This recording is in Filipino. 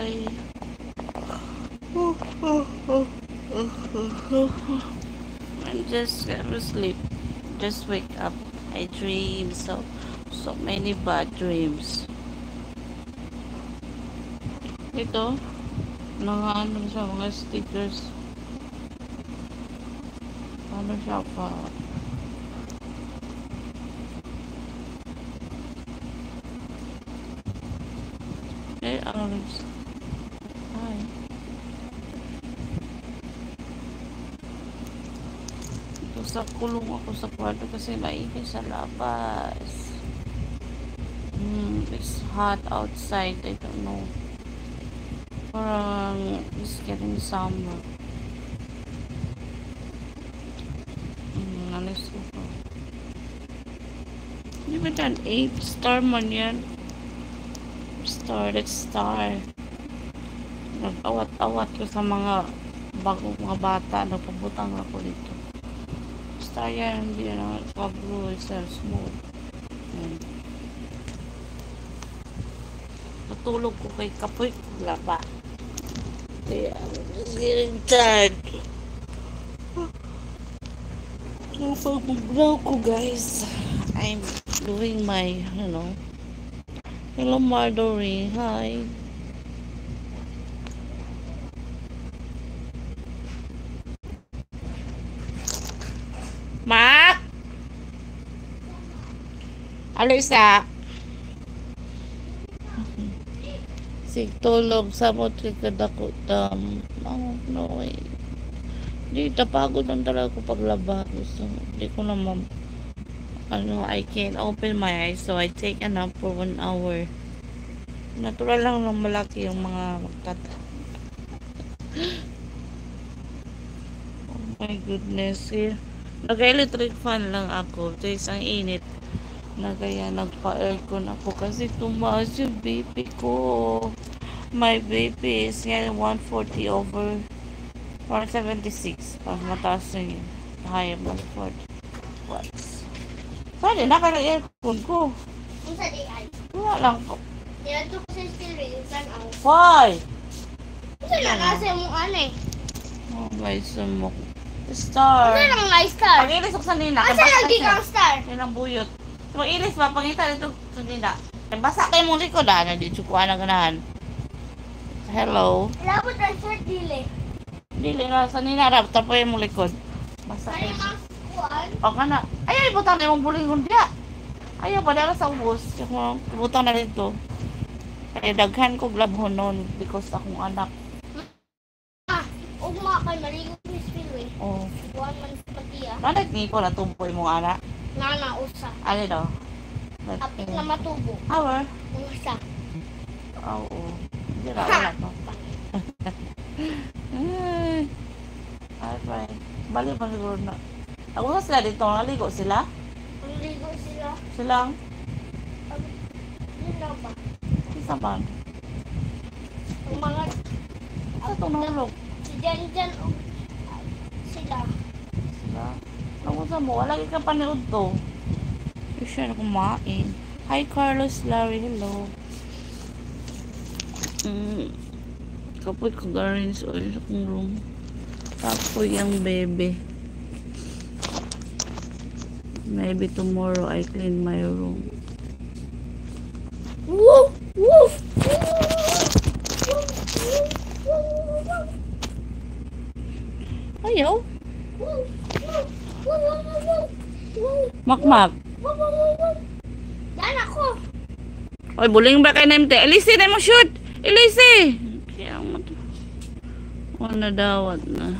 I I'm just asleep. Just wake up. I dream so many bad dreams. Ito, mga ano siya, mga stickers. Ano siya pa? Orange. Hi. Ito sa kulong ako sa kwarto kasi maingay sa labas. It's hot outside. I don't know. Parang it's getting summer. Alis ko pa. Hindi ba dyan? 8 star man yan. Let's star. Nag-awat-awat ko sa mga bagong mga bata. Nagpabutang ako dito. Star yan. Hindi na pag-blue. It's smooth. Natulog ko kay Kapoy. Wala pa. Kaya, I'm getting tired. Pag-vlog ko guys, I'm doing my, hello Marjorie, hi. Ma? Alisa? Sigtulog sa motrika dako no way. Hindi, napagod lang talaga ko paglaba. So, hindi ko naman, I can't open my eyes. So, I take a nap for 1 hour. Natural lang lang malaki yung mga magtata. Oh my goodness. Nag-electric fan lang ako. Tapos, ang init. Kaya nagpa-aircon ako kasi tumaas yung BP ko. My BP is 140 over 176. Pag mataas na yun. Higher 140 watts. Pwede, naka-aircon ko. Kung sa day ay? Wala lang po. Nilado ko sa still ring. Saan ako? Why? Kasi nakasa mo ano eh. Oh guys, mo. Star. Kasi lang nga star. Pag-ilis ako sa nina. Kasi lagi kang star. Yan ang buyot. Pag-ilis ba? Pag-ilis ito sa nina. Basa kayo mong likod ah. Nandito ko na ganahan. Hello. Labot ang short dili. Dili na sa ninarap. Tapo yung mong likod. Basa Ay, kayo. mas kuwan. O ka na. Ay, butang na yung bulingon diya. Ayaw pa dala sa ubos. Yung butang na dito. Kaya daghan ko glabhon noon because akong anak. Ugma kay maligo ni Spillway. Oh. Buwan man sa patiya. Nanak ni ko natumpoy mong anak. Nana usa. Ano daw? Apit na matubo. Hour? Usa. Oo. Hindi na wala no. Ay, fine. Bali pa siguro na. Ako na sila dito. Naligo sila? Maligo sila. Silang? Yun lang ba? Isa ba? Ang mga Sa itong nahulog? si Jan o sila. Sila? Ako sa mo. Wala ka panood to. You siya na kumain. Hi Carlos Larry. Hello. Kapoy ko garins oil sa kong room. Kapoy ang bebe. Maybe tomorrow I clean my room. Woof! Woof! Ayaw. Makmak. Yan ako! Oy, buling ba kay NMT? Elise, na mo shoot! Elise! Kaya mo to. Wala dawat na.